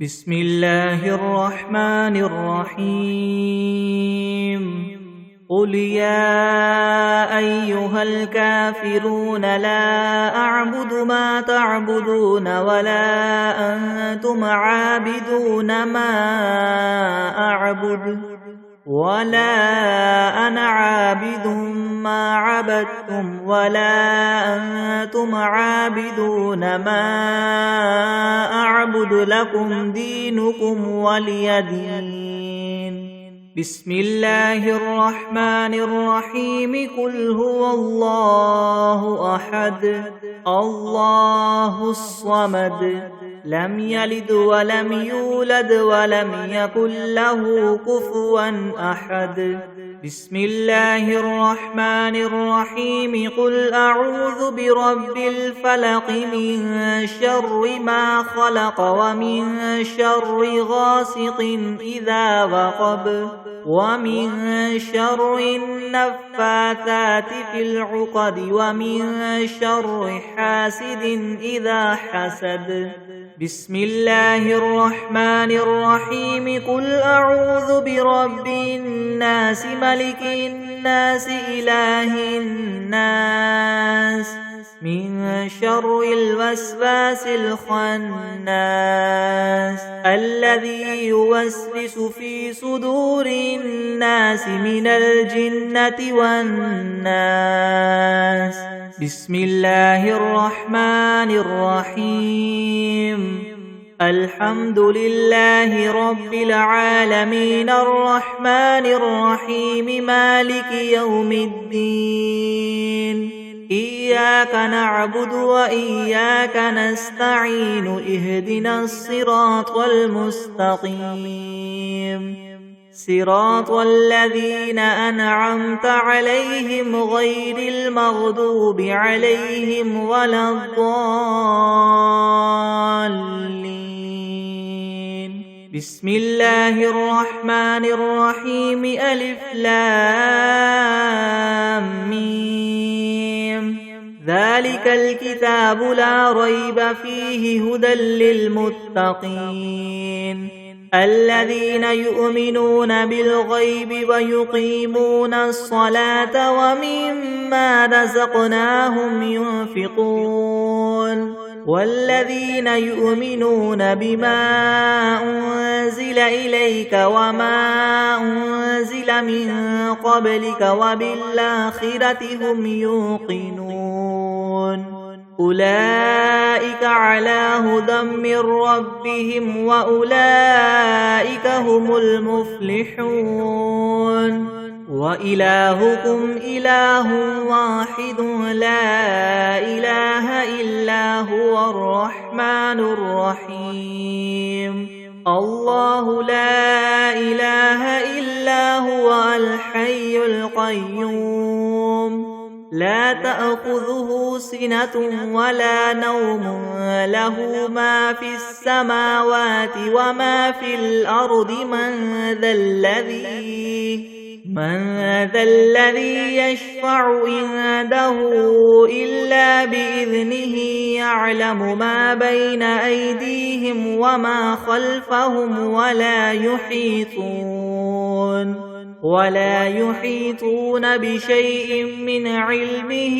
بسم الله الرحمن الرحيم قل يا أيها الكافرون لا أعبد ما تعبدون ولا أنتم عابدون ما أعبد ولا أنا عابد ما عبدتم ولا أنتم عابدون ما أعبد لكم دينكم ولي دين. بسم الله الرحمن الرحيم قل هو الله أحد الله الصمد لم يلد ولم يولد ولم يكن له كفوا أحد. بسم الله الرحمن الرحيم قل أعوذ برب الفلق من شر ما خلق ومن شر غاسق إذا وقب ومن شر النفاثات في العقد ومن شر حاسد إذا حسد. بسم الله الرحمن الرحيم قل أعوذ برب الناس ملك الناس إله الناس من شر الوسواس الخناس الذي يوسوس في صدور الناس من الجنة والناس. بسم الله الرحمن الرحيم الحمد لله رب العالمين الرحمن الرحيم مالك يوم الدين إياك نعبد وإياك نستعين اهدنا الصراط المستقيم صراط الذين أنعمت عليهم غير المغضوب عليهم ولا الضالين. بسم الله الرحمن الرحيم ألف لام ميم ذلك الكتاب لا ريب فيه هدى للمتقين الذين يؤمنون بالغيب ويقيمون الصلاة ومما رزقناهم ينفقون والذين يؤمنون بما أنزل إليك وما أنزل من قبلك وبالآخرة هم يوقنون أولئك على هدى من ربهم وأولئك هم المفلحون. وإلهكم إله واحد لا إله إلا هو الرحمن الرحيم الله لا إله إلا هو الحي القيوم لا تأخذه سنة ولا نوم له ما في السماوات وما في الأرض من ذا الذي يشفع عنده إلا بإذنه يعلم ما بين أيديهم وما خلفهم ولا يحيطون بشيء من علمه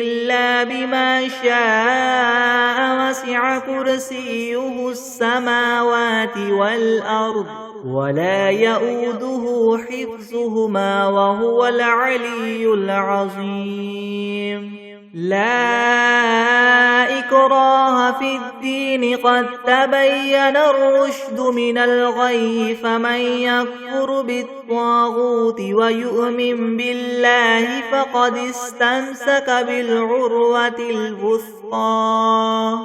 إلا بما شاء وسع كرسيه السماوات والأرض ولا يؤوده حفظهما وهو العلي العظيم. لا إكراه في الدين قد تبين الرشد من الغي فمن يكفر بالطاغوت ويؤمن بالله فقد استمسك بالعروة الوثقى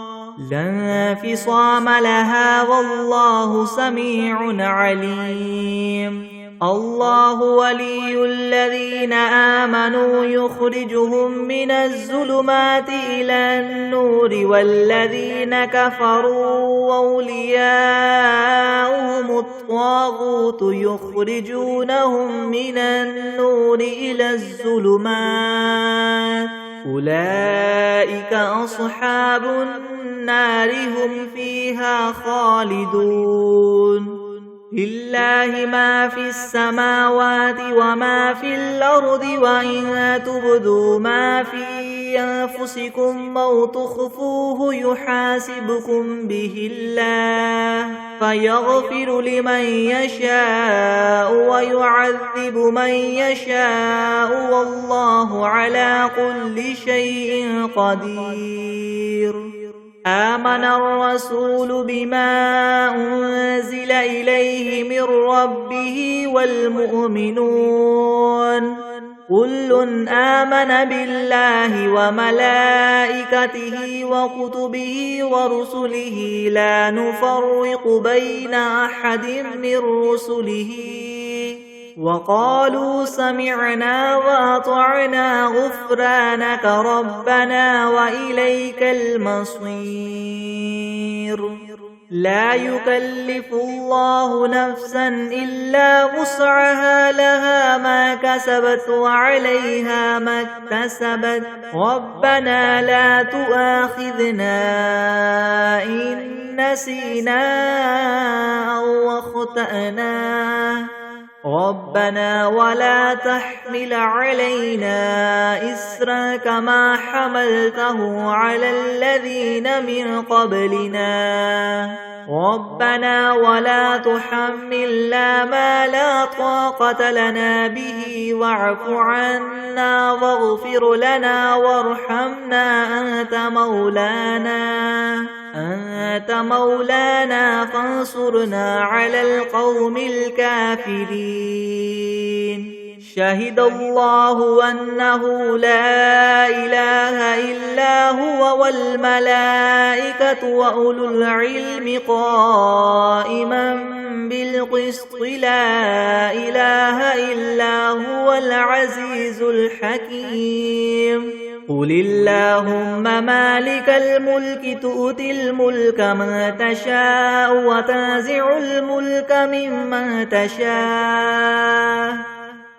لا انفصام لها والله سميع عليم. الله ولي الذين آمنوا يخرجهم من الظلمات إلى النور والذين كفروا أولياؤهم الطاغوت يخرجونهم من النور إلى الظلمات أولئك أصحاب النار هم فيها خالدون لله ما في السماوات وما في الأرض وإن تبدوا ما في أنفسكم أو تخفوه يحاسبكم به الله فيغفر لمن يشاء ويعذب من يشاء والله على كل شيء قدير آمن الرسول بما أنزل إليه من ربه والمؤمنون كل آمن بالله وملائكته وكتبه ورسله لا نفرق بين أحد من رسله وقالوا سمعنا وأطعنا غفرانك ربنا وإليك المصير لا يكلف الله نفسا إلا وسعها لها ما كسبت وعليها ما اكتسبت ربنا لا تؤاخذنا إن نسينا أو أخطأنا ربنا ولا تحمل علينا إسرا كما حملته على الذين من قبلنا ربنا ولا تحملنا ما لا طاقة لنا به واعف عنا واغفر لنا وارحمنا أنت مولانا فانصرنا على القوم الكافرين شهد الله أنه لا إله إلا هو والملائكة وأولو العلم قائما بالقسط لا إله إلا هو العزيز الحكيم قل اللهم مالك الملك تؤتي الملك من تشاء وتنزع الملك ممن تشاء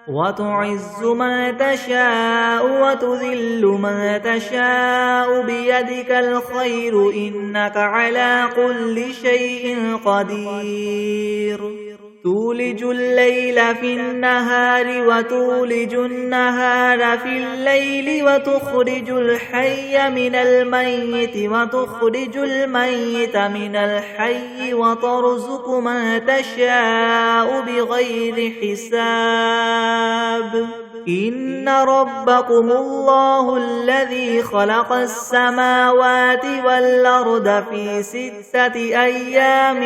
وتعز من تشاء وتذل من تشاء بيدك الخير إنك على كل شيء قدير تولج الليل في النهار وتولج النهار في الليل وتخرج الحي من الميت وتخرج الميت من الحي وترزق من تشاء بغير حساب إن ربكم الله الذي خلق السماوات والأرض في 6 أيام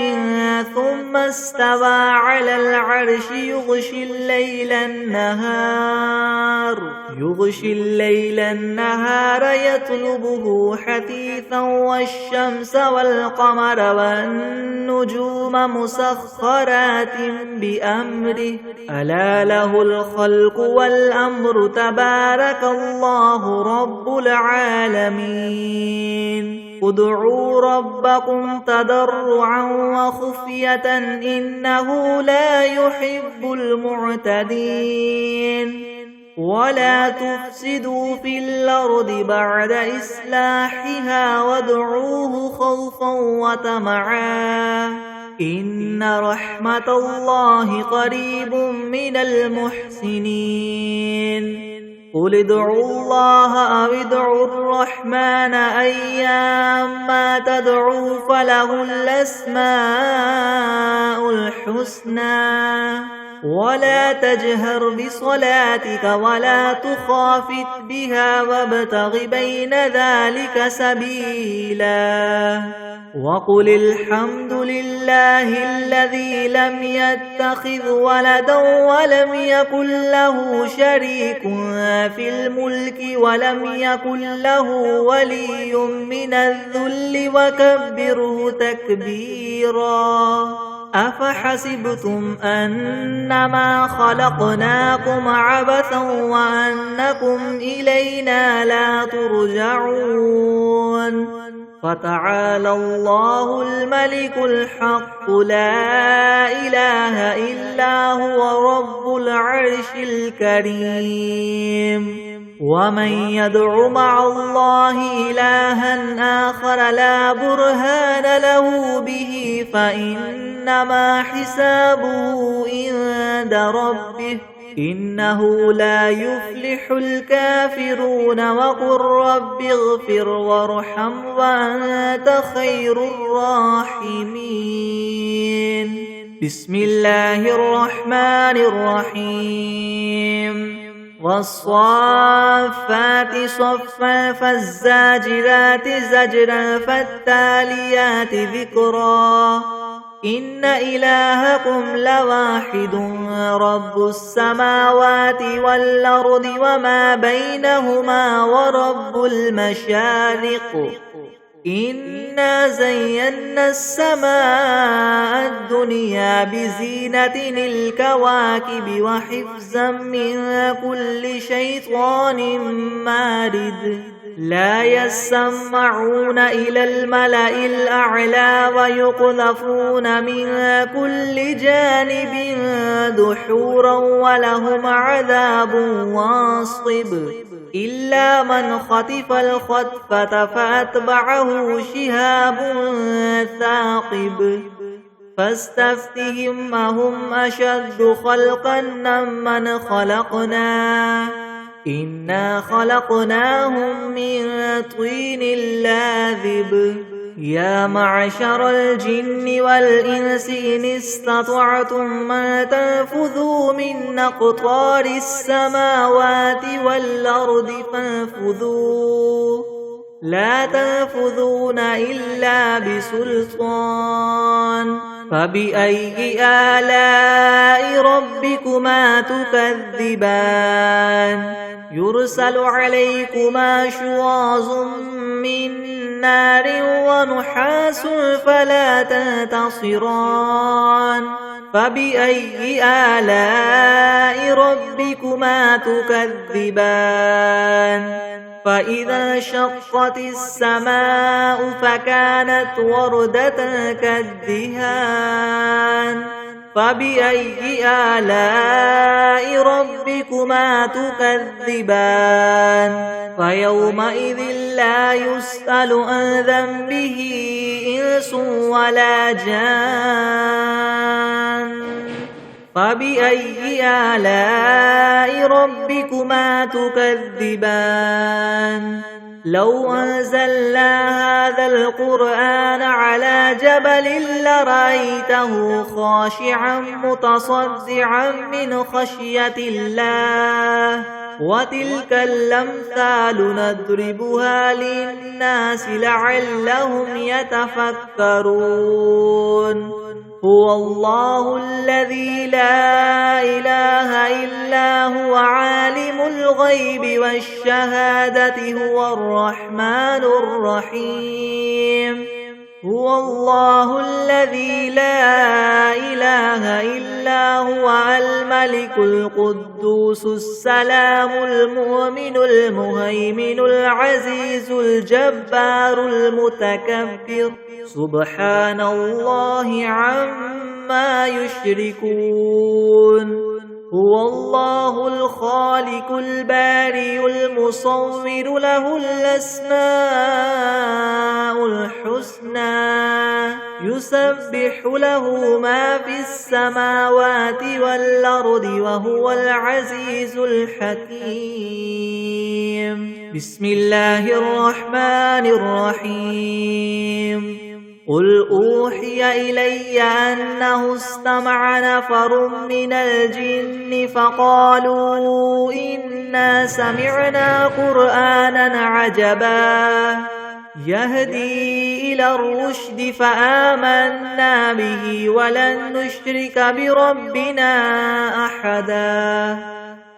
ثم استوى على العرش يغشي الليل النهار يطلبه حثيثا والشمس والقمر والنجوم مسخرات بأمره ألا له الخلق والأمر تبارك الله رب العالمين ادعوا ربكم تضرعا وخفية إنه لا يحب المعتدين ولا تفسدوا في الأرض بعد إصلاحها وادعوه خوفا وطمعا إن رحمة الله قريب من المحسنين قل ادعوا الله أو ادعوا الرحمن أيما تدعوا فله الأسماء الحسنى ولا تجهر بصلاتك ولا تخافت بها وابتغ بين ذلك سبيلا وقل الحمد لله الذي لم يتخذ ولدا ولم يكن له شريك في الملك ولم يكن له ولي من الذل وكبره تكبيرا أفحسبتم أنما خلقناكم عبثا وأنكم إلينا لا ترجعون فتعالى الله الملك الحق لا إله إلا هو رب العرش الكريم ومن يدع مع الله إلها آخر لا برهان له به فإنما حسابه عند ربه إنه لا يفلح الكافرون وقل رب اغفر وارحم وأنت خير الراحمين بسم الله الرحمن الرحيم والصافات صفا فالزاجرات زجرا فالتاليات ذكرا إن إلهكم لواحد رب السماوات والأرض وما بينهما ورب المشارق إنا زينا السماء الدنيا بزينة الكواكب وحفظا من كل شيطان مارد لا يسمعون إلى الملأ الأعلى ويقذفون من كل جانب دحورا ولهم عذاب واصب إلا من خطف الخطفة فأتبعه شهاب ثاقب فاستفتهم أهم أشد خلقا ممن خلقنا إنا خلقناهم من طين لاذب يا معشر الجن والإنس إن استطعتم أن تنفذوا من أقطار السماوات والأرض فانفذوا لا تنفذون إلا بسلطان فبأي آلاء ربكما تكذبان يرسل عليكما شواظ من نار ونحاس فلا تنتصران فبأي آلاء ربكما تكذبان فإذا انشقت السماء فكانت وردة كالدهان فبأي آلاء ربكما تكذبان فيومئذ لا يسأل عن ذنبه إنس ولا جان فبأي آلاء ربكما تكذبان لو أنزلنا هذا القرآن على جبل لرأيته خاشعا متصدعا من خشية الله وتلك الأمثال نضربها للناس لعلهم يتفكرون هو الله الذي لا إله إلا هو عالم الغيب والشهادة هو الرحمن الرحيم هو الله الذي لا إله إلا هو الملك القدوس السلام المؤمن المهيمن العزيز الجبار المتكبر سبحان الله عما يشركون هو الله الخالق البارئ المصور له الأسماء الحسنى يسبح له ما في السماوات والأرض وهو العزيز الحكيم بسم الله الرحمن الرحيم قل أوحي إلي أنه استمع نفر من الجن فقالوا إنا سمعنا قرآنا عجبا يهدي إلى الرشد فآمنا به ولن نشرك بربنا أحدا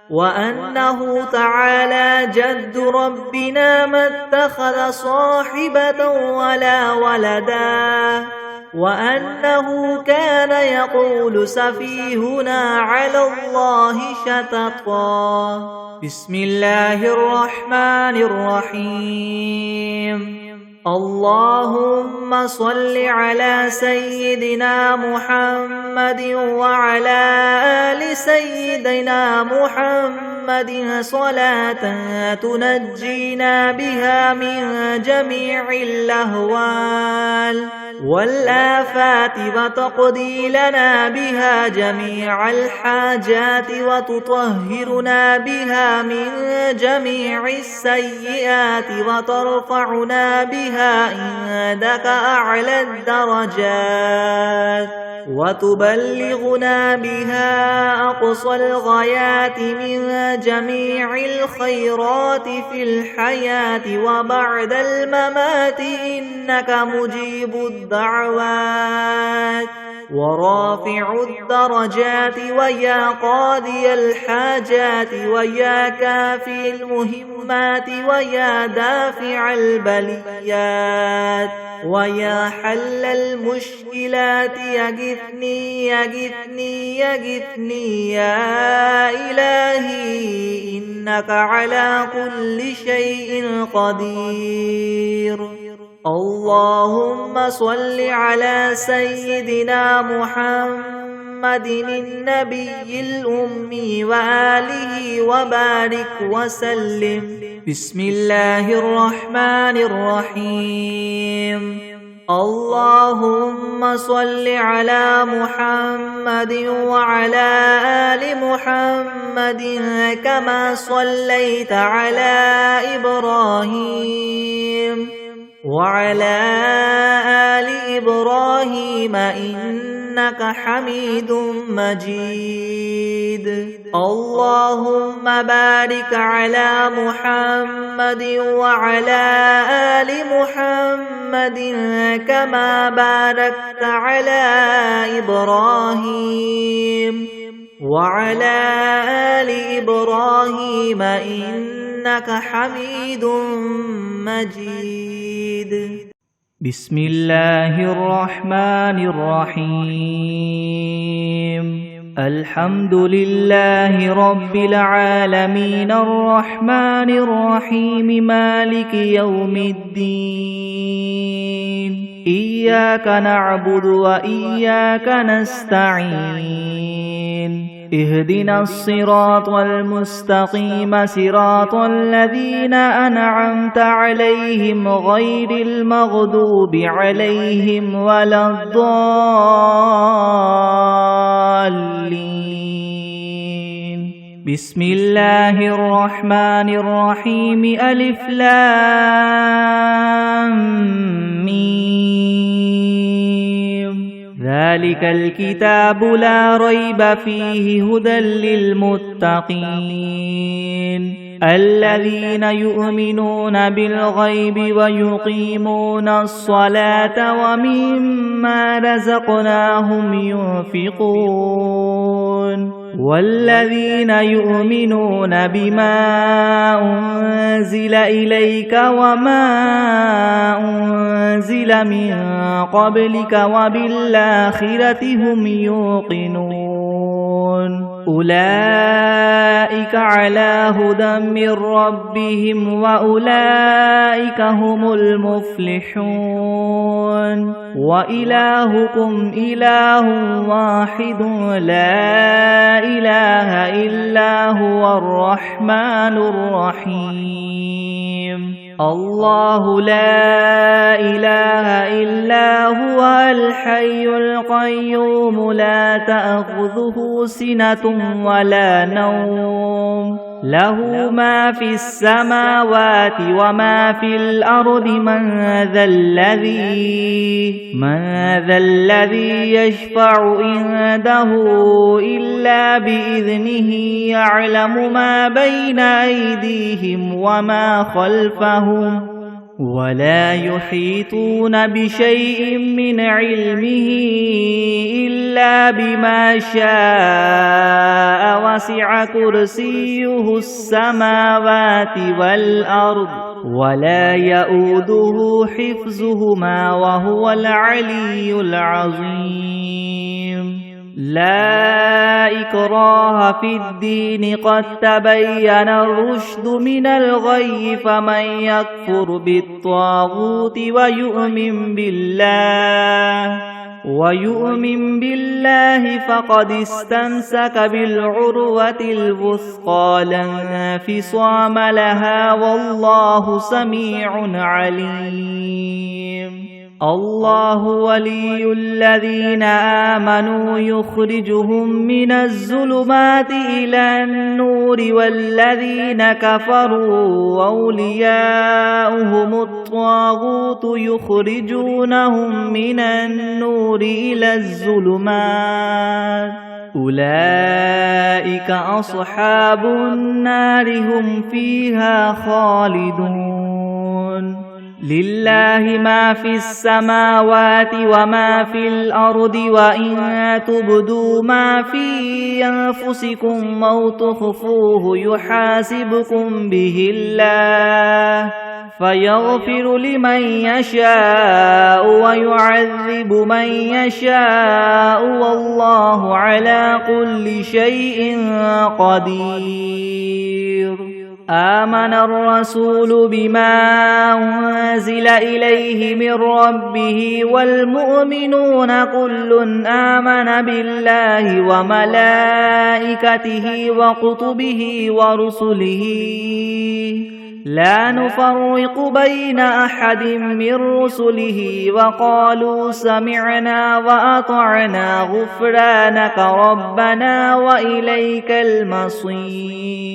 وأنه تعالى جد ربنا ما اتخذ صاحبة ولا ولدا وأنه كان يقول سفيهنا على الله شططا بسم الله الرحمن الرحيم اللهم صل على سيدنا محمد وعلى آل سيدنا محمد صلاة تنجينا بها من جميع الأهوال والآفات وتقضي لنا بها جميع الحاجات وتطهرنا بها من جميع السيئات وترفعنا بها عندك أعلى الدرجات وتبلغنا بها أقصى الغايات من جميع الخيرات في الحياة وبعد الممات إنك مجيب الدعوات ورافع الدرجات ويا قاضي الحاجات ويا كافي المهمات ويا دافع البليات ويا حل المشكلات يغثني يغثني يغثني يا إلهي إنك على كل شيء قدير. اللهم صل على سيدنا محمد النبي الأمي وآله وبارك وسلم. بسم الله الرحمن الرحيم. اللهم صل على محمد وعلى آل محمد كما صليت على إبراهيم وعلى آل إبراهيم إنك حميد مجيد. اللهم بارك على محمد وعلى آل محمد كما باركت على إبراهيم وعلى آل إبراهيم إنك حميد مجيد. بسم الله الرحمن الرحيم. الحمد لله رب العالمين الرحمن الرحيم مالك يوم الدين. إياك نعبد وإياك نستعين. اهدنا الصراط المستقيم صراط الذين أنعمت عليهم غير المغضوب عليهم ولا الضالين. بسم الله الرحمن الرحيم. ألف لام ميم. ذلك الكتاب لا ريب فيه هدى للمتقين الذين يؤمنون بالغيب ويقيمون الصلاة ومما رزقناهم ينفقون والذين يؤمنون بما أنزل إليك وما أنزل من قبلك وبالآخرة هم يوقنون أولئك على هدى من ربهم وأولئك هم المفلحون. وإلهكم إله واحد لا إله إلا هو الرحمن الرحيم. الله لا إله إلا هو الحي القيوم لا تأخذه سنة ولا نوم له ما في السماوات وما في الأرض. من ذا الذي يشفع عنده إلا بإذنه يعلم ما بين أيديهم وما خلفهم ولا يحيطون بشيء من علمه إلا بما شاء وسع كرسيه السماوات والأرض ولا يؤوده حفظهما وهو العلي العظيم. لا إكراه في الدين قد تبين الرشد من الغي فمن يكفر بالطاغوت ويؤمن بالله فقد استمسك بالعروة الوثقى لا انفصام لها والله سميع عليم الله ولي الذين آمنوا يخرجهم من الظلمات إلى النور والذين كفروا أولياؤهم الطاغوت يخرجونهم من النور إلى الظلمات أولئك أصحاب النار هم فيها خالدون لله ما في السماوات وما في الأرض وإن تبدوا ما في أنفسكم أو تخفوه يحاسبكم به الله فيغفر لمن يشاء ويعذب من يشاء والله على كل شيء قدير آمن الرسول بما أنزل إليه من ربه والمؤمنون كل آمن بالله وملائكته وكتبه ورسله لا نفرق بين أحد من رسله وقالوا سمعنا وأطعنا غفرانك ربنا وإليك المصير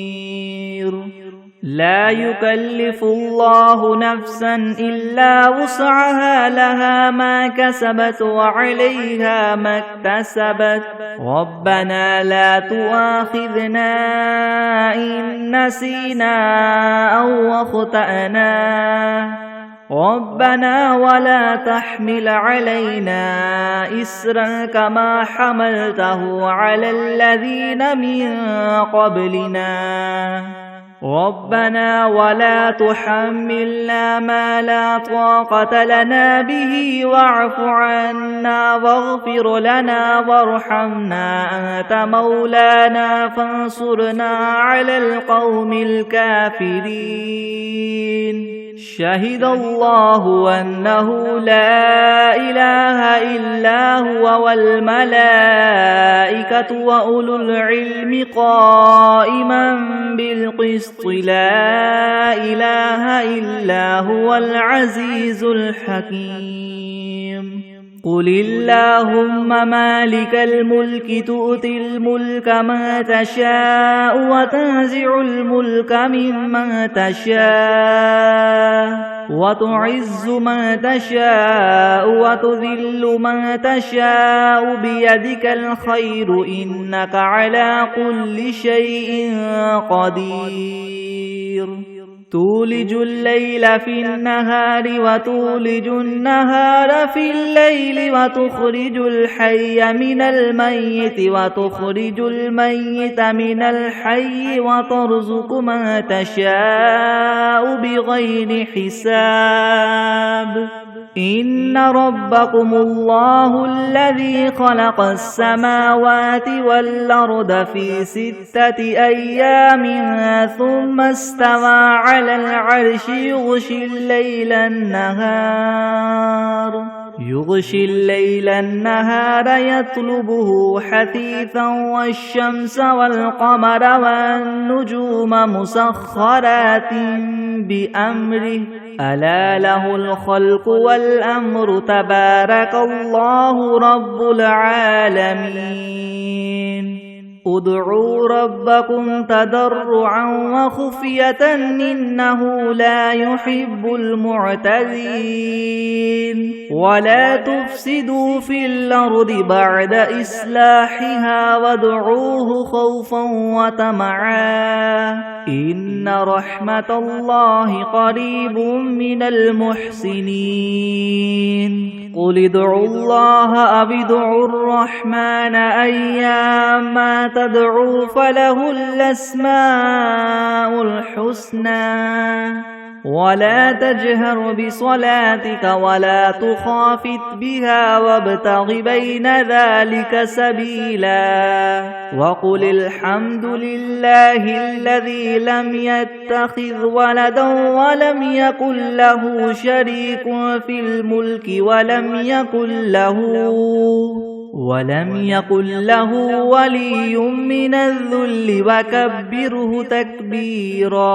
لا يكلف الله نفسا إلا وسعها لها ما كسبت وعليها ما اكتسبت ربنا لا تؤاخذنا إن نسينا أو أخطأنا ربنا ولا تحمل علينا إسرا كما حملته على الذين من قبلنا ربنا ولا تحملنا ما لا طاقة لنا به واعف عنا واغفر لنا وارحمنا أنت مولانا فانصرنا على القوم الكافرين شهد الله أنه لا إله إلا هو والملائكة وأولو العلم قائما بالقسط لا إله إلا هو العزيز الحكيم قل اللهم مالك الملك تؤتي الملك من تشاء وتنزع الملك ممن تشاء وتعز من تشاء وتذل من تشاء بيدك الخير إنك على كل شيء قدير تولج الليل في النهار وتولج النهار في الليل وتخرج الحي من الميت وتخرج الميت من الحي وترزق من تشاء بغير حساب إن ربكم الله الذي خلق السماوات والأرض في 6 أيام ثم استوى على العرش يغشي الليل النهار يطلبه حثيثا والشمس والقمر والنجوم مسخرات بأمره ألا له الخلق والأمر تبارك الله رب العالمين ادعوا ربكم تضرعا وخفية إنه لا يحب المعتدين ولا تفسدوا في الأرض بعد إصلاحها وادعوه خوفا وطمعا إن رحمة الله قريب من المحسنين قل ادعوا الله أو ادعوا الرحمن أيما تدعوا فله الأسماء الحسنى ولا تجهر بصلاتك ولا تخافت بها وابتغ بين ذلك سبيلا وقل الحمد لله الذي لم يتخذ ولدا ولم يكن له شريك في الملك ولم يكن له ولي من الذل وكبره تكبيرا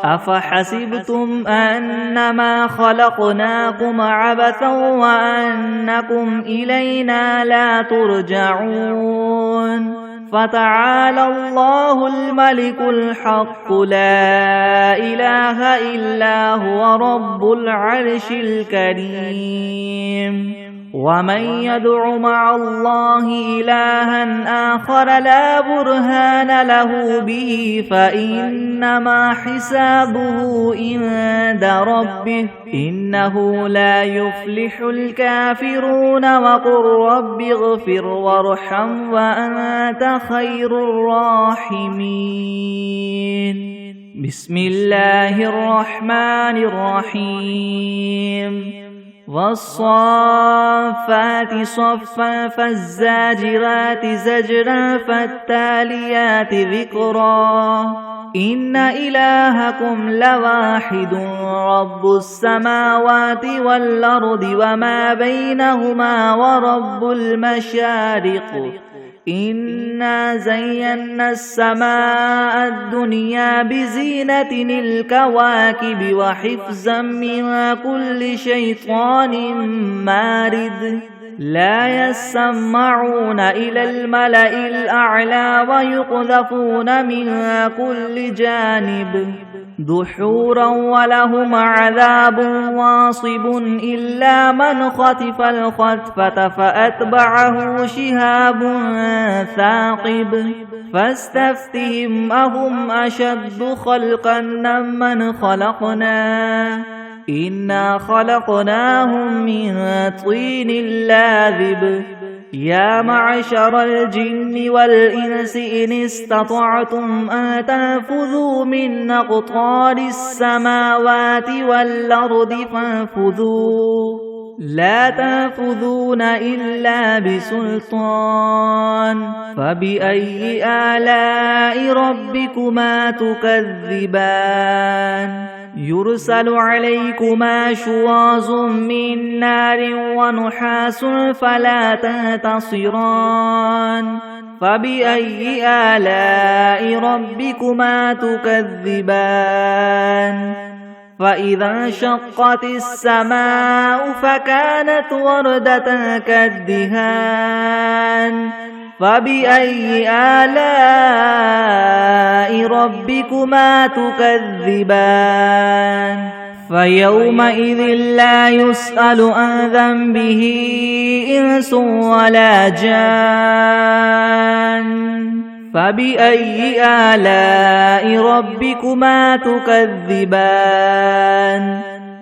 أفحسبتم أنما خلقناكم عبثا وأنكم إلينا لا ترجعون فتعالى الله الملك الحق لا إله إلا هو رب العرش الكريم ومن يدع مع الله إلها آخر لا برهان له به فإنما حسابه عند ربه إنه لا يفلح الكافرون وقل رب اغفر وارحم وأنت خير الراحمين بسم الله الرحمن الرحيم والصافات صفا فالزاجرات زجرا فالتاليات ذكرا إن إلهكم لواحد رب السماوات والأرض وما بينهما ورب المشارق إنا زينا السماء الدنيا بزينة الكواكب وحفظا من كل شيطان مارد لا يسمعون إلى الملأ الأعلى ويقذفون من كل جانب دحورا ولهم عذاب واصب إلا من خطف الخطفة فأتبعه شهاب ثاقب فاستفتهم أهم أشد خلقا ممن خلقنا إنا خلقناهم من طين لاذب يا معشر الجن والإنس إن استطعتم أن تنفذوا من أقطار السماوات والأرض فانفذوا لا تنفذون إلا بسلطان فبأي آلاء ربكما تكذبان يرسل عليكما شواظ من نار ونحاس فلا تنتصران فبأي آلاء ربكما تكذبان فإذا انشقت السماء فكانت وردة كالدهان فبأي آلاء ربكما تكذبان فيومئذ لا يسأل عن ذنبه إنس ولا جان فبأي آلاء ربكما تكذبان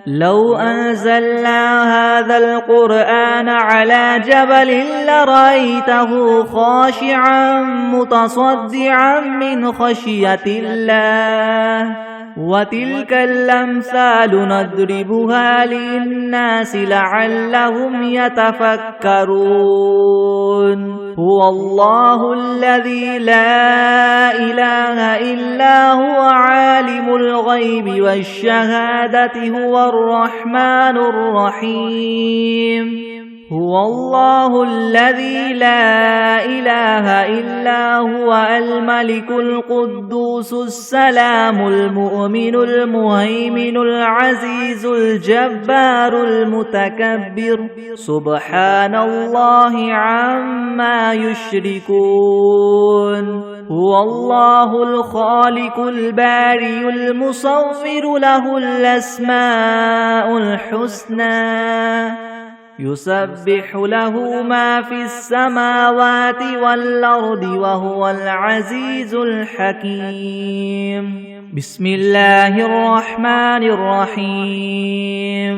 لو أنزلنا هذا القرآن على جبل لرأيته خاشعا متصدعا من خشية الله وتلك الأمثال نضربها للناس لعلهم يتفكرون هو الله الذي لا إله إلا هو عالم الغيب والشهادة هو الرحمن الرحيم هو الله الذي لا إله إلا هو الملك القدوس السلام المؤمن المهيمن العزيز الجبار المتكبر سبحان الله عما يشركون هو الله الخالق البارئ المصور له الأسماء الحسنى يسبح له ما في السماوات والأرض وهو العزيز الحكيم بسم الله الرحمن الرحيم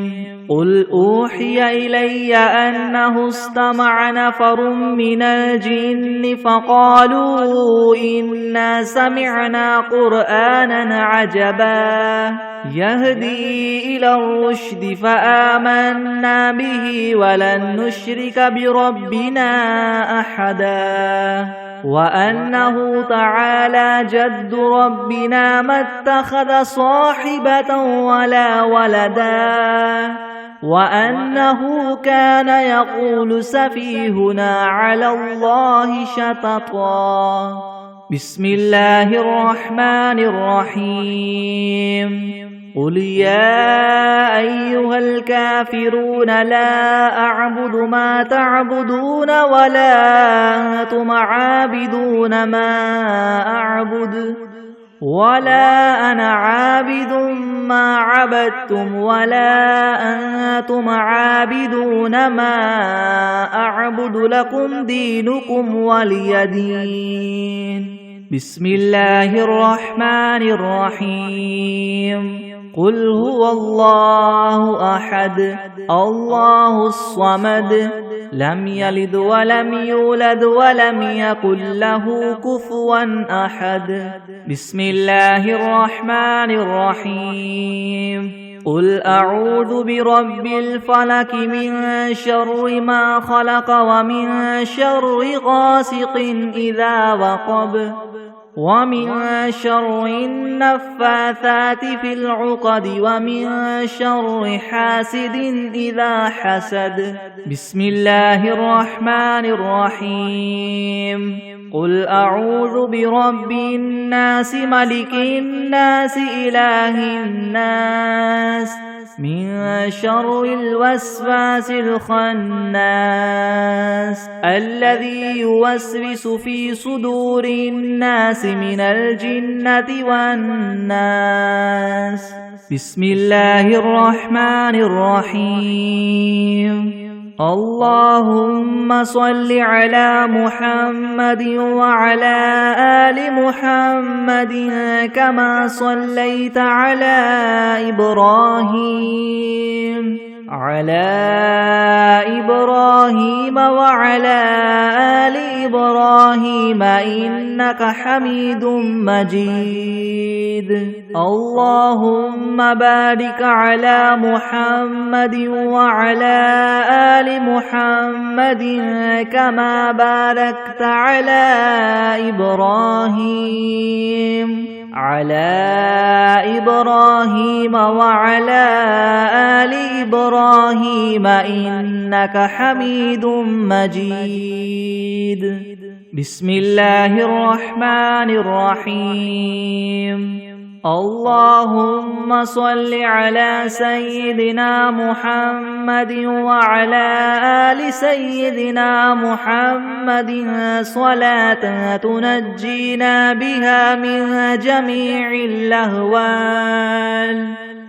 قل أوحي إلي أنه استمع نفر من الجن فقالوا إنا سمعنا قرآنا عجبا يهدي إلى الرشد فآمنا به ولن نشرك بربنا أحدا وأنه تعالى جد ربنا ما اتخذ صاحبة ولا ولدا وأنه كان يقول سفيهنا على الله شططا بسم الله الرحمن الرحيم قل يا أيها الكافرون لا أعبد ما تعبدون ولا أنتم عابدون ما أعبد ولا أنا عابد ما عبدتم ولا أنتم عابدون ما أعبد لكم دينكم ولي دين بسم الله الرحمن الرحيم قل هو الله أحد الله الصمد لم يلد ولم يولد ولم يكن له كفوا أحد بسم الله الرحمن الرحيم قل أعوذ برب الفلك من شر ما خلق ومن شر غاسق إذا وقب ومن شر النفاثات في العقد ومن شر حاسد إذا حسد بسم الله الرحمن الرحيم قل أعوذ برب الناس ملك الناس إله الناس من شر الوسواس الخناس الذي يوسوس في صدور الناس من الجنة والناس بسم الله الرحمن الرحيم اللهم صل على محمد وعلى آل محمد كما صليت على إبراهيم وعلى آل إبراهيم إنك حميد مجيد اللهم بارك على محمد وعلى آل محمد كما باركت على إبراهيم وعلى آل إبراهيم إنك حميد مجيد بسم الله الرحمن الرحيم اللهم صل على سيدنا محمد وعلى آل سيدنا محمد صلاة تنجينا بها من جميع اللهوان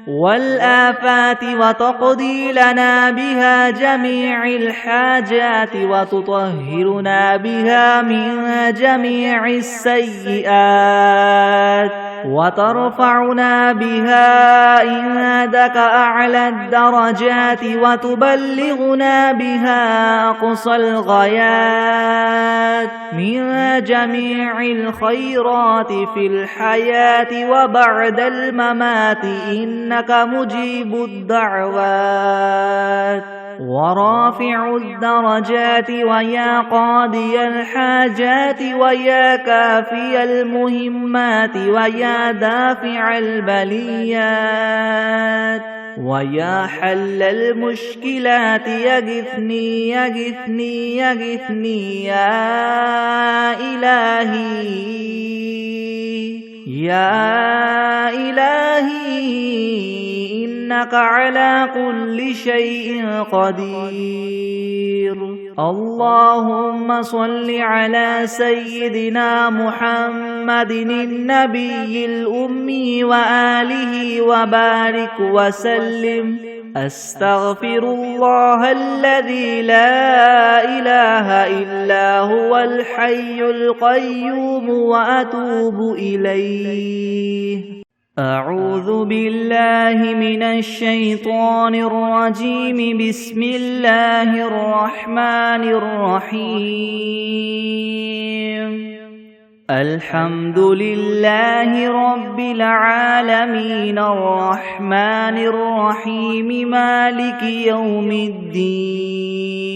والآفات وتقضي لنا بها جميع الحاجات وتطهرنا بها من جميع السيئات وترفعنا بها عندك أعلى الدرجات وتبلغنا بها أقصى الغايات من جميع الخيرات في الحياة وبعد الممات إنك مجيب الدعوات ورافع الدرجات ويا قاضي الحاجات ويا كافي المهمات ويا دافع البليات ويا حل المشكلات يغثني يغثني يغثني يا إلهي إنك على كل شيء قدير اللهم صل على سيدنا محمد النبي الأمي وآله وبارك وسلم أستغفر الله الذي لا إله إلا هو الحي القيوم وأتوب إليه أعوذ بالله من الشيطان الرجيم. بسم الله الرحمن الرحيم. الحمد لله رب العالمين الرحمن الرحيم مالك يوم الدين.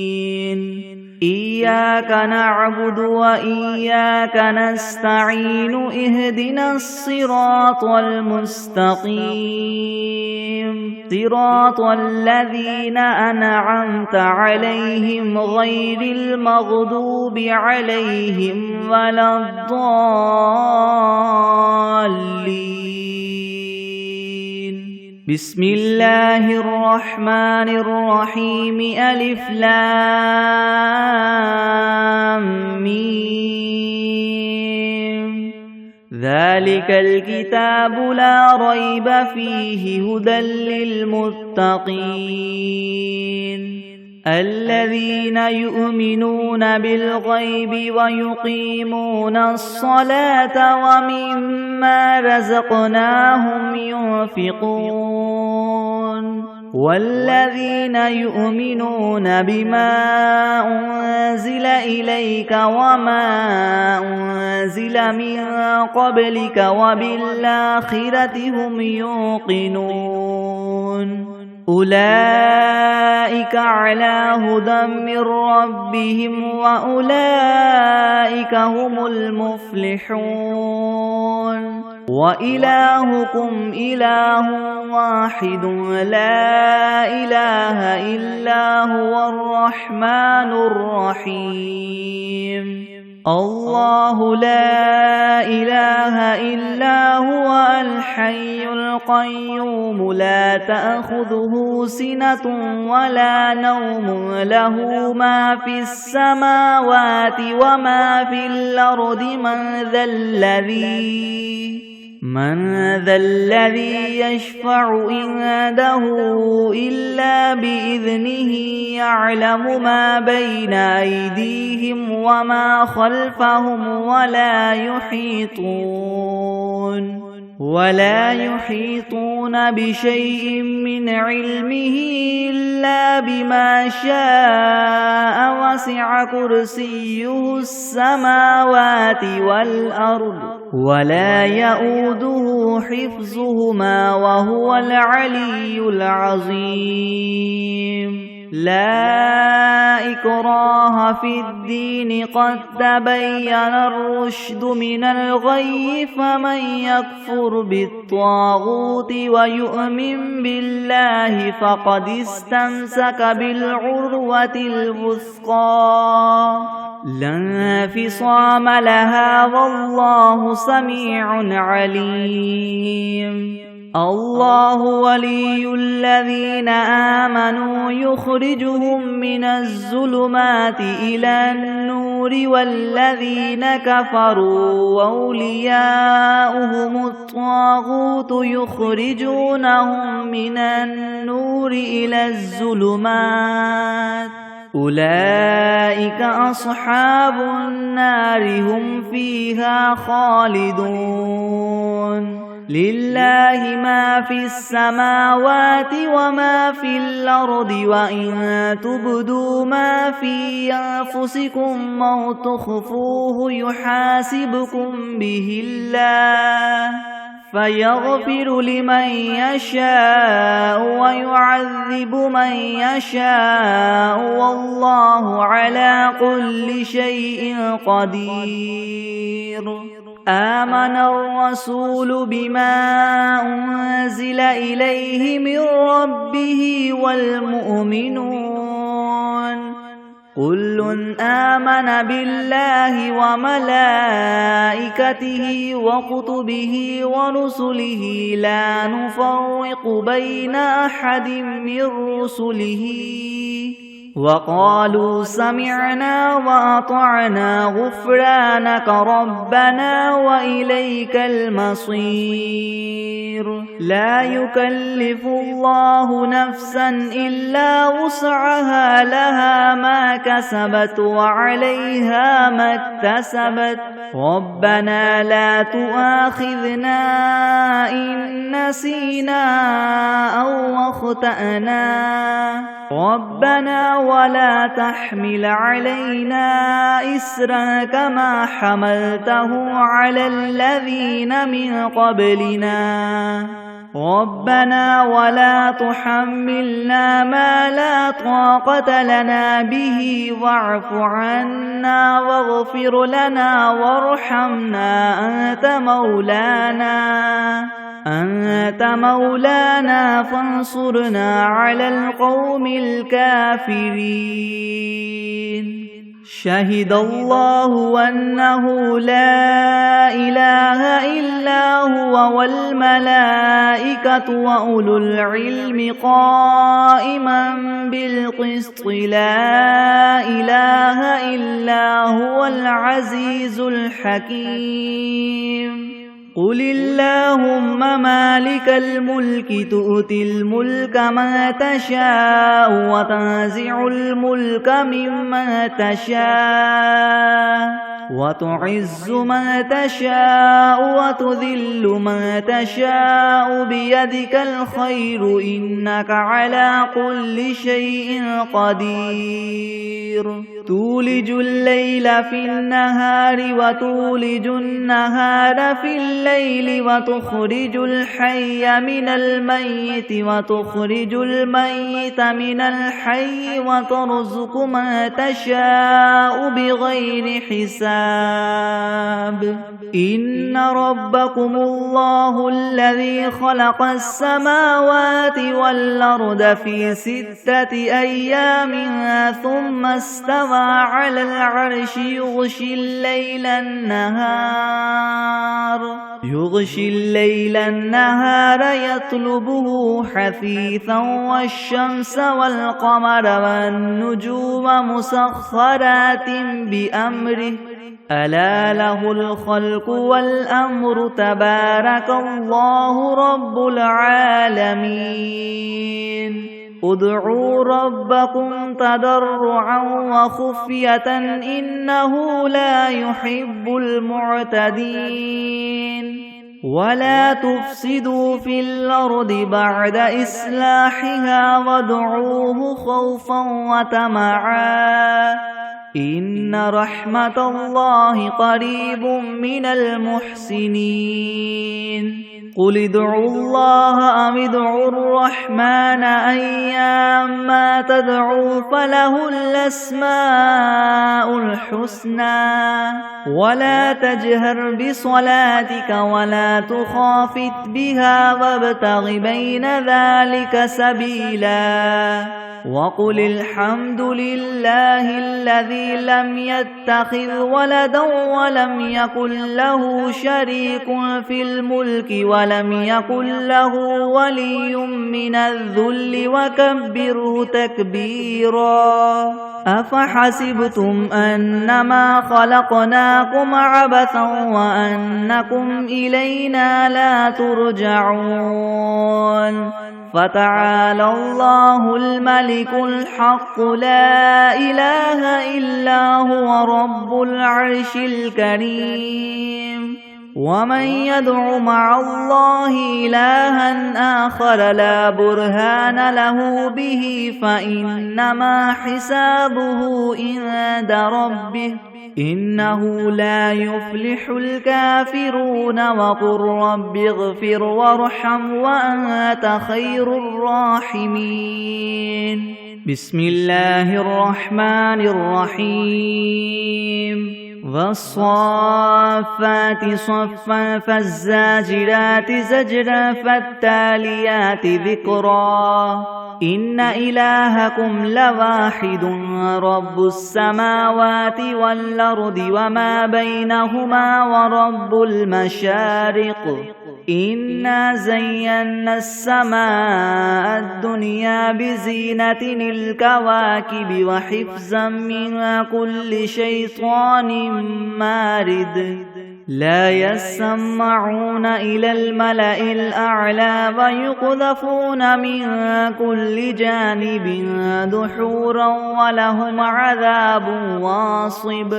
إياك نعبد وإياك نستعين. اهدنا الصراط المستقيم صراط الذين أنعمت عليهم غير المغضوب عليهم ولا الضالين. بسم الله الرحمن الرحيم. ألف لام ميم. ذلك الكتاب لا ريب فيه هدى للمتقين الذين يؤمنون بالغيب ويقيمون الصلاة ومما رزقناهم ينفقون والذين يؤمنون بما أنزل إليك وما أنزل من قبلك وبالآخرة هم يوقنون أولئك على هدى من ربهم وأولئك هم المفلحون. وإلهكم إله واحد لا إله إلا هو الرحمن الرحيم. الله لا إله إلا هو الحي القيوم لا تأخذه سنة ولا نوم له ما في السماوات وما في الأرض. من ذا الذي يشفع عنده إلا بإذنه. يعلم ما بين أيديهم وما خلفهم ولا يحيطون بشيء من علمه إلا بما شاء. وسع كرسيه السماوات والأرض ولا يؤوده حفظهما وهو العلي العظيم. لا إكراه في الدين قد تبين الرشد من الغي. فمن يكفر بالطاغوت ويؤمن بالله فقد استمسك بالعروة الوثقى لا انفصام لها والله سميع عليم. الله ولي الذين آمنوا يخرجهم من الظلمات إلى النور والذين كفروا أولياؤهم الطاغوت يخرجونهم من النور إلى الظلمات. أولئك أصحاب النار هم فيها خالدون. لله ما في السماوات وما في الأرض. وإن تبدوا ما في أنفسكم أو تخفوه يحاسبكم به الله فيغفر لمن يشاء ويعذب من يشاء والله على كل شيء قدير. آمن الرسول بما أنزل إليه من ربه والمؤمنون كل آمن بالله وملائكته وكتبه ورسله لا نفرق بين أحد من رسله وقالوا سمعنا وأطعنا غفرانك ربنا وإليك المصير لا يكلف الله نفسا إلا وسعها لها ما كسبت وعليها ما اكتسبت ربنا لا تؤاخذنا إن نسينا أو أخطأنا ربنا ولا تحمل علينا إسرا كما حملته على الذين من قبلنا ربنا ولا تحملنا ما لا طاقة لنا به واعف عنا واغفر لنا وارحمنا أنت مولانا فانصرنا على القوم الكافرين شهد الله أنه لا إله إلا هو والملائكة وأولو العلم قائما بالقسط لا إله إلا هو العزيز الحكيم قل اللهم مالك الملك تؤتي الملك من تشاء وتنزع الملك ممن تشاء وتعز من تشاء وتذل من تشاء بيدك الخير إنك على كل شيء قدير تولج الليل في النهار وتولج النهار في الليل وتخرج الحي من الميت وتخرج الميت من الحي وترزق من تشاء بغير حساب إن ربكم الله الذي خلق السماوات والأرض في 6 أيام ثم استوى على العرش يغشي الليل النهار يطلبه حثيثا والشمس والقمر والنجوم مسخرات بأمره ألا له الخلق والأمر تبارك الله رب العالمين ادعوا ربكم تضرعا وخفية إنه لا يحب المعتدين ولا تفسدوا في الأرض بعد إصلاحها وادعوه خوفا وطمعا إن رحمة الله قريب من المحسنين قل ادعوا الله أم ادعوا الرحمن أيما تدعوا فله الأسماء الحسنى ولا تجهر بصلاتك ولا تخافت بها وابتغ بين ذلك سبيلا وقل الحمد لله الذي لم يتخذ ولدا ولم يكن له شريك في الملك ولم يكن له ولي من الذل وكبره تكبيرا أفحسبتم أنما خلقناكم عبثا وأنكم إلينا لا ترجعون فتعالى الله الملك الحق لا إله إلا هو رب العرش الكريم ومن يدع مع الله إلها آخر لا برهان له به فإنما حسابه عند ربه إنه لا يفلح الكافرون وقل رب اغفر وارحم وأنت خير الراحمين بسم الله الرحمن الرحيم والصافات صفا فالزاجرات زجرا فالتاليات ذكرا إن إلهكم لواحد رب السماوات والأرض وما بينهما ورب المشارق إنا زينا السماء الدنيا بزينة الكواكب وحفظا من كل شيطان مارد لا يسمعون إلى الملأ الأعلى ويقذفون من كل جانب دحورا ولهم عذاب واصب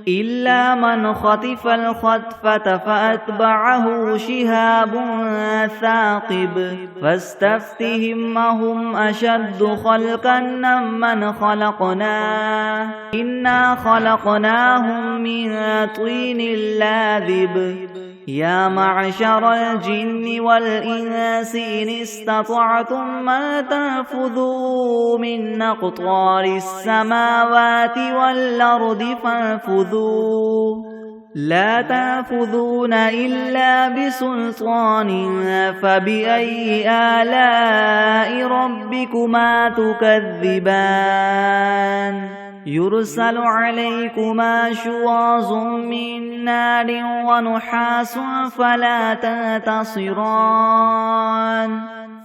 إلا من خطف الخطفة فأتبعه شهاب ثاقب فاستفتهم أهم أشد خلقا من خلقنا إنا خلقناهم من طين لاذب يا معشر الجن والإنس إن استطعتم أن تنفذوا من أقطار السماوات والأرض فانفذوا لا تنفذون إلا بسلطان فبأي آلاء ربكما تكذبان يرسل عليكما شواظ من نار ونحاس فلا تنتصران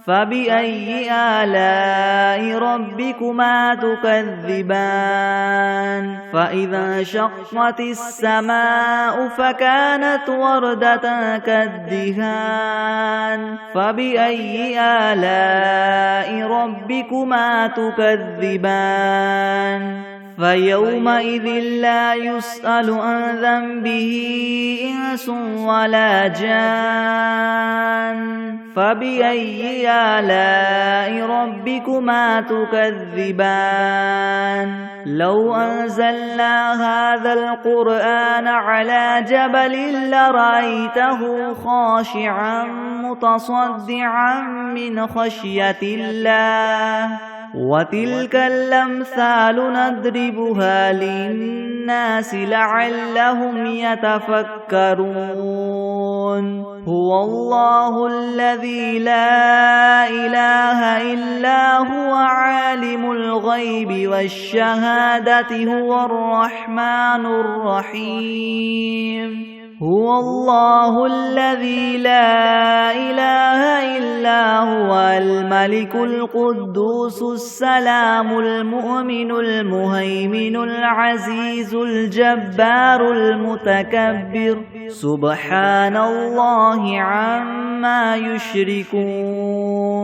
فبأي آلاء ربكما تكذبان فإذا انشقت السماء فكانت وردة كالدهان فبأي آلاء ربكما تكذبان فيومئذ لا يسأل عن ذنبه إنس ولا جان فبأي آلاء ربكما تكذبان لو أنزلنا هذا القرآن على جبل لرأيته خاشعا متصدعا من خشية الله وتلك الأمثال نضربها للناس لعلهم يتفكرون هو الله الذي لا إله إلا هو عالم الغيب والشهادة هو الرحمن الرحيم هو الله الذي لا إله إلا هو الملك القدوس السلام المؤمن المهيمن العزيز الجبار المتكبر سبحان الله عما يشركون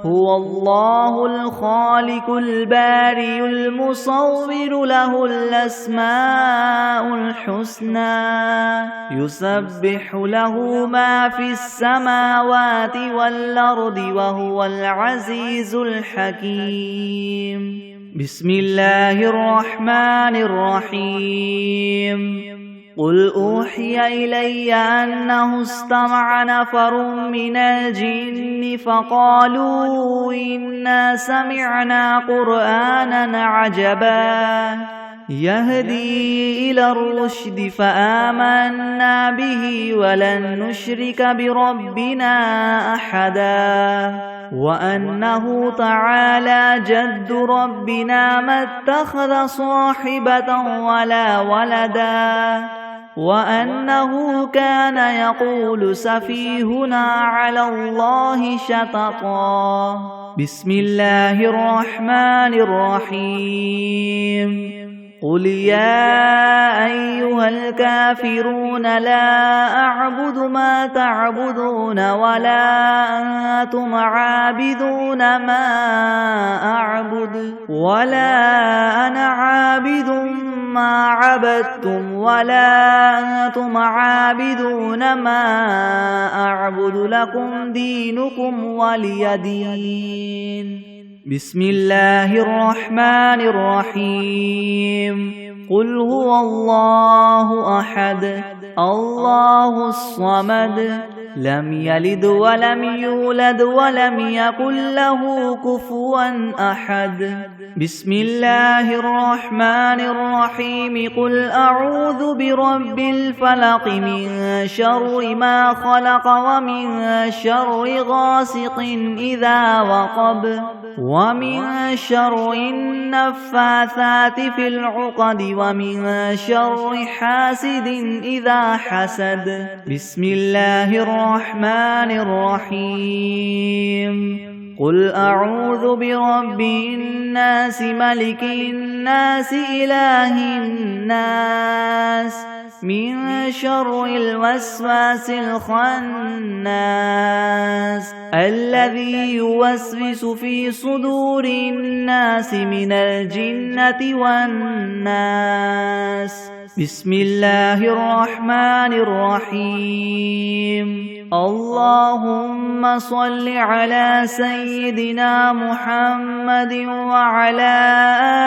هو الله الخالق البارئ المصور له الأسماء الحسنى يسبح له ما في السماوات والأرض وهو العزيز الحكيم بسم الله الرحمن الرحيم قل أوحي إلي أنه استمع نفر من الجن فقالوا إنا سمعنا قرآنا عجبا يهدي إلى الرشد فآمنا به ولن نشرك بربنا أحدا وأنه تعالى جد ربنا ما اتخذ صاحبة ولا ولدا وأنه كان يقول سفيهنا على الله شططا بسم الله الرحمن الرحيم قل يا أيها الكافرون لا أعبد ما تعبدون ولا أنتم عابدون ما أعبد ولا أنا عابد ما عبدتم ولا أنتم عابدون ما أعبد لكم دينكم ولي دين بسم الله الرحمن الرحيم قل هو الله أحد الله الصمد لم يلد ولم يولد ولم يكن له كفوا أحد بسم الله الرحمن الرحيم قل أعوذ برب الفلق من شر ما خلق ومن شر غاسق إذا وقب ومن شر النفاثات في العقد ومن شر حاسد إذا حسد. بسم الله الرحمن الرحيم. قل أعوذ برب الناس ملك الناس إله الناس من شر الوسواس الخناس الذي يوسوس في صدور الناس من الجنة والناس. بسم الله الرحمن الرحيم. اللهم صل على سيدنا محمد وعلى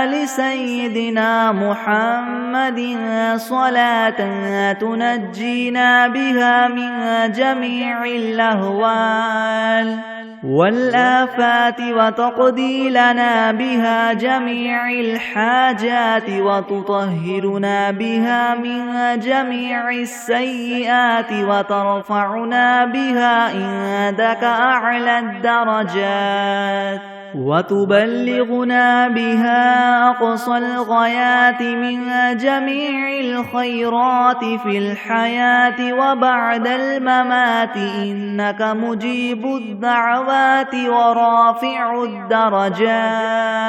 آل سيدنا محمد صلاة تنجينا بها من جميع الأهوال والآفات وتقضي لنا بها جميع الحاجات وتطهرنا بها من جميع السيئات وترفعنا بها عندك أعلى الدرجات وتبلغنا بها أقصى الغايات من جميع الخيرات في الحياة وبعد الممات إنك مجيب الدعوات ورافع الدرجات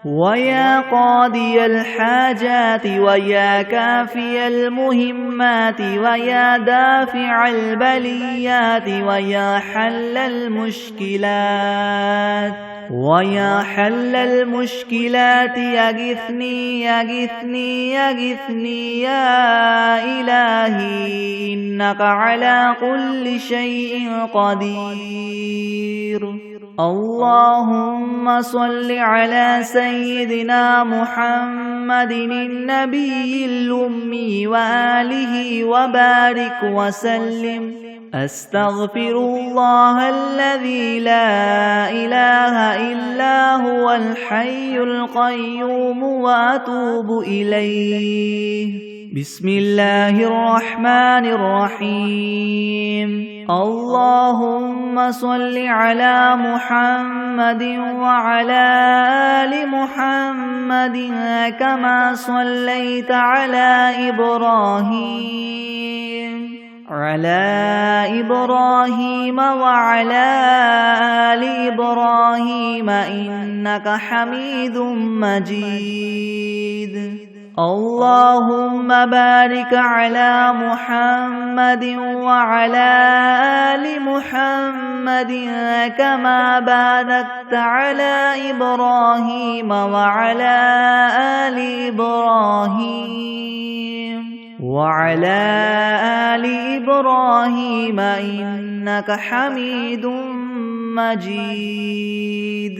ويا قاضي الحاجات ويا كافي المهمات ويا دافع البليات ويا حل المشكلات يغثني يغثني يغثني يا إلهي إنك على كل شيء قدير. اللهم صل على سيدنا محمد النبي الأمي وآله وبارك وسلم. أستغفر الله الذي لا إله إلا هو الحي القيوم وأتوب إليه. بسم الله الرحمن الرحيم. اللهم صل على محمد وعلى آل محمد كما صليت على إبراهيم وعلى آل إبراهيم إنك حميد مجيد. اللهم بارك على محمد وعلى آل محمد كما باركت على إبراهيم وعلى آل إبراهيم إنك حميد مجيد.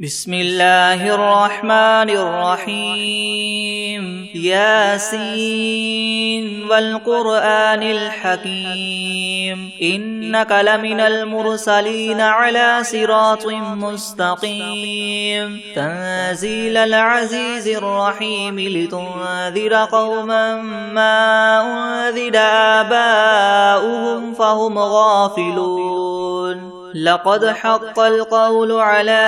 بسم الله الرحمن الرحيم. ياسين والقرآن الحكيم إنك لمن المرسلين على صراط مستقيم تنزيل العزيز الرحيم لتنذر قوما ما أنذر آباؤهم فهم غافلون. لقد حق القول على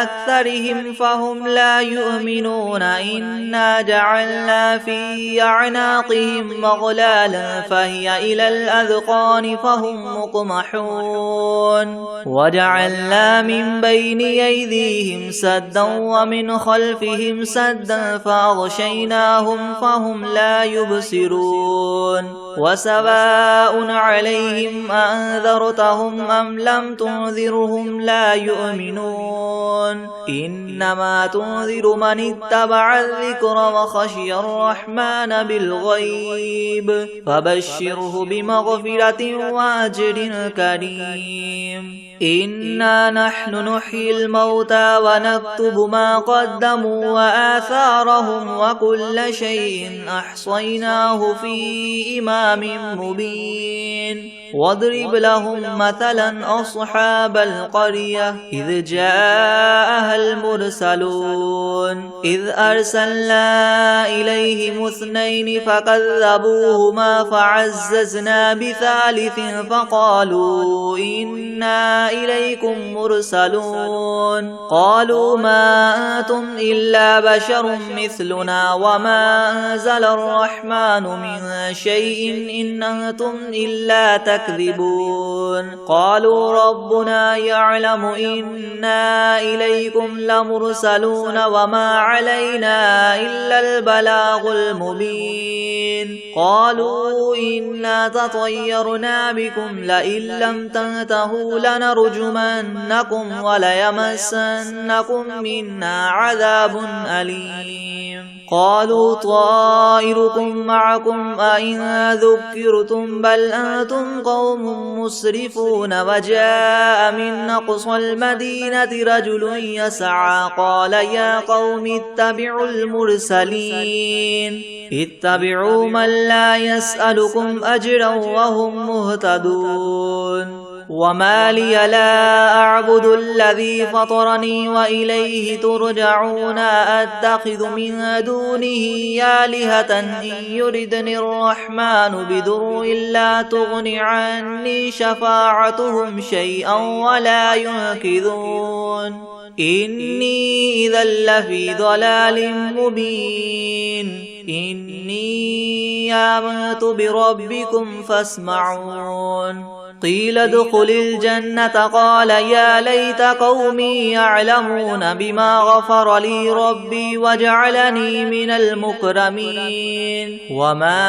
أكثرهم فهم لا يؤمنون. إنا جعلنا في أعناقهم مغلالا فهي إلى الأذقان فهم مقمحون. وجعلنا من بين أيديهم سدا ومن خلفهم سدا فأغشيناهم فهم لا يبصرون. وسواء عليهم أنذرتهم أم لم تنذرهم لا يؤمنون. إنما تنذر من اتبع الذكر وخشي الرحمن بالغيب فبشره بمغفرة وأجر كريم. إنا نحن نحيي الموتى ونكتب ما قدموا وآثارهم وكل شيء أحصيناه في إمام بإمام مبين واضرب لهم مثلا أصحاب القرية إذ جاءها المرسلون إذ أرسلنا إليهم اثنين فكذبوهما فعززنا بثالث فقالوا إنا إليكم مرسلون قالوا ما أنتم إلا بشر مثلنا وما أنزل الرحمن من شيء إن أنتم إلا تكذبون قالوا ربنا يعلم إنا إليكم لمرسلون وما علينا إلا البلاغ المبين قالوا إنا تطيرنا بكم لئن لم تنتهوا لنرجمنكم وليمسنكم منا عذاب أليم قالوا طائركم معكم أئن ذكرتم بل أنتم قوم مسرفون وجاء من أقصى المدينة رجل يسعى قال يا قوم اتبعوا المرسلين اتبعوا من لا يسألكم أجرا وهم مهتدون وما لي لا أعبد الذي فطرني وإليه ترجعون أتخذ من دونه آلهة إن يردني الرحمن بضر لا تغن عني شفاعتهم شيئا ولا ينقذون إني إذا لفي ضلال مبين إني آمنت بربكم فاسمعون قيل ادخل الجنة قال يا ليت قومي يعلمون بما غفر لي ربي وجعلني من المكرمين وما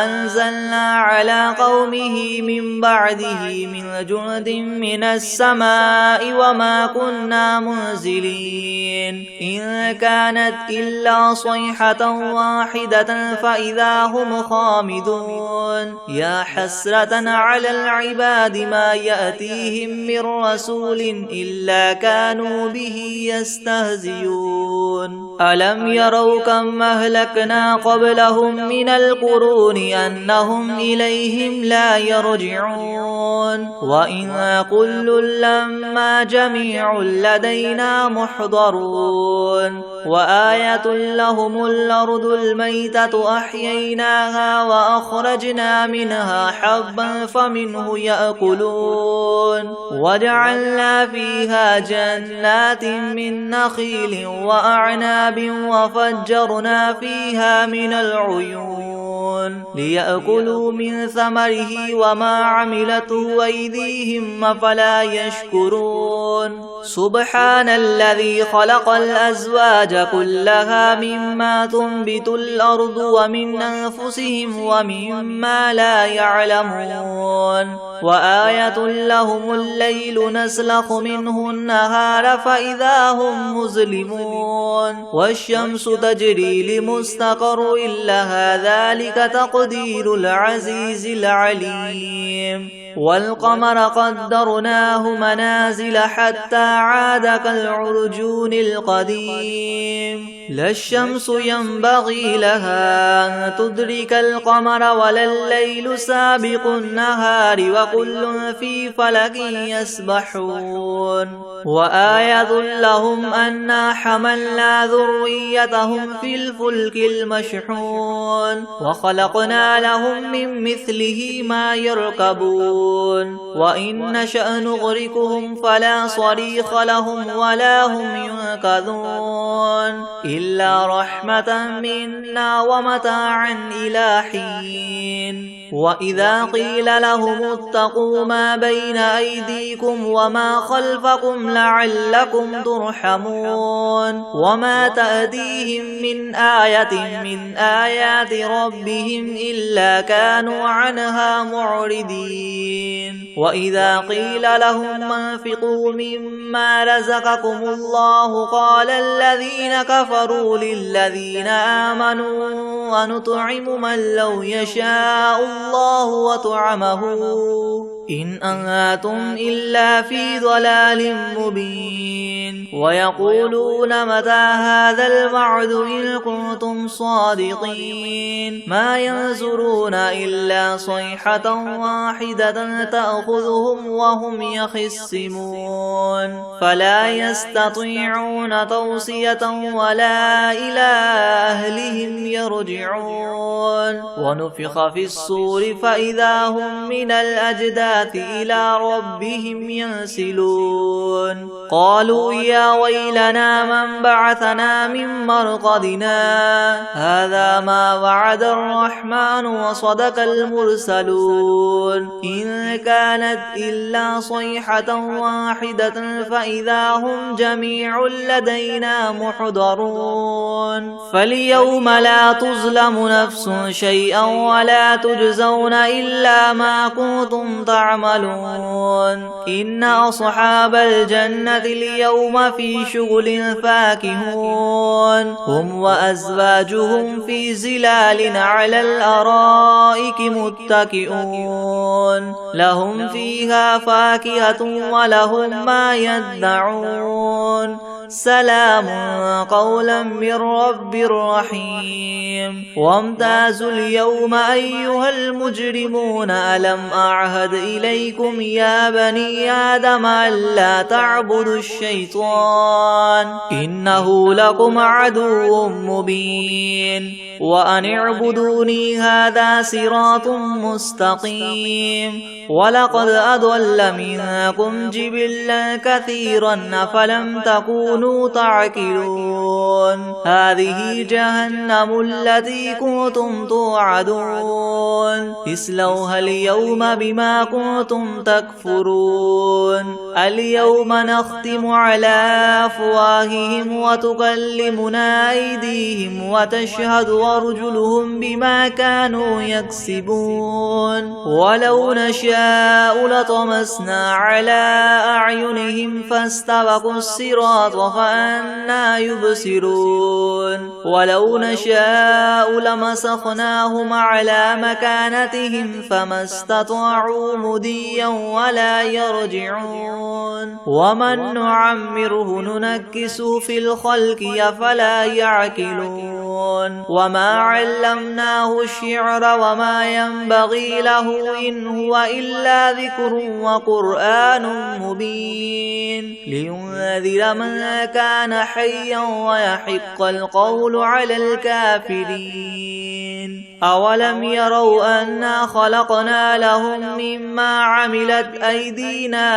أنزلنا على قومه من بعده من جند من السماء وما كنا منزلين إن كانت إلا صيحة واحدة فإذا هم خامدون يا حسرة على العباد ما يأتيهم من رسول إلا كانوا به يستهزئون ألم يروا كم أهلكنا قبلهم من القرون أنهم إليهم لا يرجعون وإن كل لما جميع لدينا محضرون وآية لهم الأرض الميتة أحييناها وأخرجنا منها حبا فمنه يأكلون وجعلنا فيها جنات من نخيل وأعناب وفجرنا فيها من العيون ليأكلوا من ثمره وما عملته أيديهم أفلا يشكرون سبحان الذي خلق الأزواج كلها مما تنبت الأرض ومن أنفسهم ومما لا يعلمون وآية لهم الليل نسلخ منه النهار فإذا هم مظلمون والشمس تجري لمستقر لها ذلك تقدير العزيز العليم والقمر قدرناه منازل حتى عاد كالعرجون القديم لا الشمس ينبغي لها أن تدرك القمر ولا الليل سابق النهار وكل في فلك يسبحون وآية لهم أنا حملنا ذريتهم في الفلك المشحون وخلقنا لهم من مثله ما يركبون وإن نشأ نغرقهم فلا صريخ لهم ولا هم ينقذون إلا رحمة منا ومتاعا إلى حين وإذا قيل لهم اتقوا ما بين أيديكم وما خلفكم لعلكم ترحمون وما تأتيهم من آية من آيات ربهم إلا كانوا عنها معرضين وإذا قيل لهم انفقوا مما رزقكم الله قال الذين كفروا للذين آمنوا ونطعم من لو يشاء الله وطعمه إن أنتم إلا في ضلال مبين ويقولون متى هذا الوعد إن كنتم صادقين ما ينظرون إلا صيحة واحدة تأخذهم وهم يخصمون فلا يستطيعون توصية ولا إلى أهلهم يرجعون ونفخ في الصور فإذا هم من الأجداث إلى ربهم ينسلون قالوا يا ويلنا من بعثنا من مرقدنا هذا ما وعد الرحمن وصدق المرسلون إن كانت إلا صيحة واحدة فإذا هم جميع لدينا محضرون فاليوم لا تظلم نفس شيئا ولا تجزون إلا ما كنتم تعملون إن أصحاب الجنة اليوم في شغل فاكهون هم وأزواجهم في زلال على الأرائك متكئون لهم فيها فاكهة ولهم ما يدعون سلام قولا من رب رحيم وامتازوا اليوم أيها المجرمون ألم أعهد إليكم يا بني آدم ألا تعبدوا الشيطان إنه لكم عدو مبين وأن اعبدوني هذا صراط مستقيم ولقد أضل منكم جبلا كثيرا أفلم تكونوا تعقلون هذه جهنم التي كنتم توعدون اصلوها اليوم بما كنتم تكفرون اليوم نختم على أفواههم وتكلمنا أيديهم وتشهد أرجلهم بما كانوا يكسبون ولو نشاء لطمسنا على أعينهم فاستبقوا الصراط فأنى يبصرون ولو نشاء لمسخناهم على مكانتهم فما استطاعوا مديا ولا يرجعون ومن نعمره ننكسه في الخلق أفلا يعقلون وما علمناه الشعر وما ينبغي له إن هو إلا ذكر وقرآن مبين لينذر من كان حيا ويحق القول على الكافرين أولم يروا أنا خلقنا لهم مما عملت أيدينا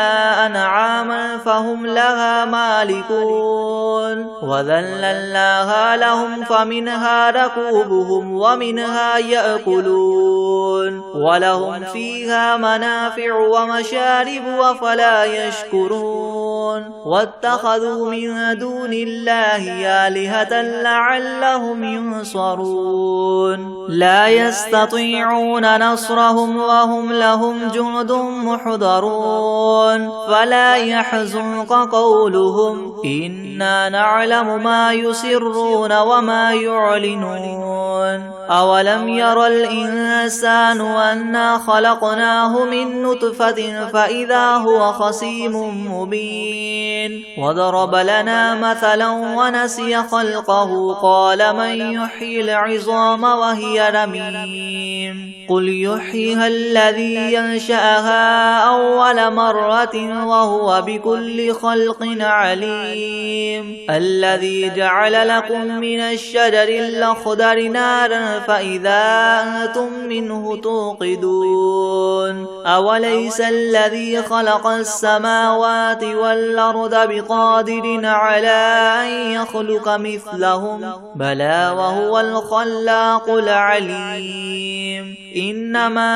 أنعاما فهم لها مالكون وذللناها لهم فمنها ركوبهم ومنها يأكلون ولهم فيها منافع ومشارب وفلا يشكرون واتخذوا من دون الله آلهة لعلهم ينصرون لا يستطيعون نصرهم وهم لهم جند محضرون فلا يحزنك قولهم إنا نعلم ما يسرون وما يعلنون أولم ير الإنسان أنا خلقناه من نطفة فإذا هو خصيم مبين وضرب لنا مثلا ونسي خلقه قال من يحيي العظام وهي رميم قل يحييها الذي ينشأها أول مرة وهو بكل خلق عليم الذي جعل لكم من الشجر الأخضر نارا فإذا أنتم منه توقدون أوليس الذي خلق السماوات والأرض بقادر على أن يخلق مثلهم بلى وهو الخلاق العليم إنما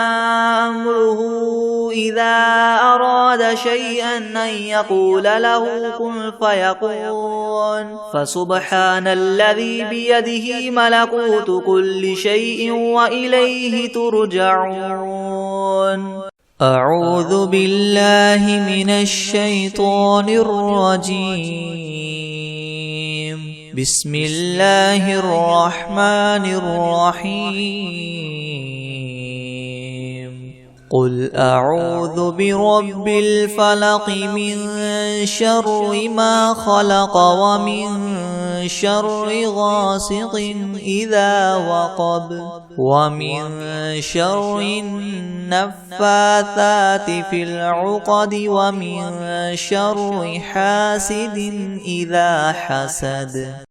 أمره إذا أراد شيئا أن يقول له كن فيكون فسبحان الذي بيده ملكوت كل شيء وإليه ترجعون أعوذ بالله من الشيطان الرجيم بسم الله الرحمن الرحيم قل أعوذ برب الفلق من شر ما خلق ومن شر غاسق إذا وقب ومن شر النفاثات في العقد ومن شر حاسد إذا حسد.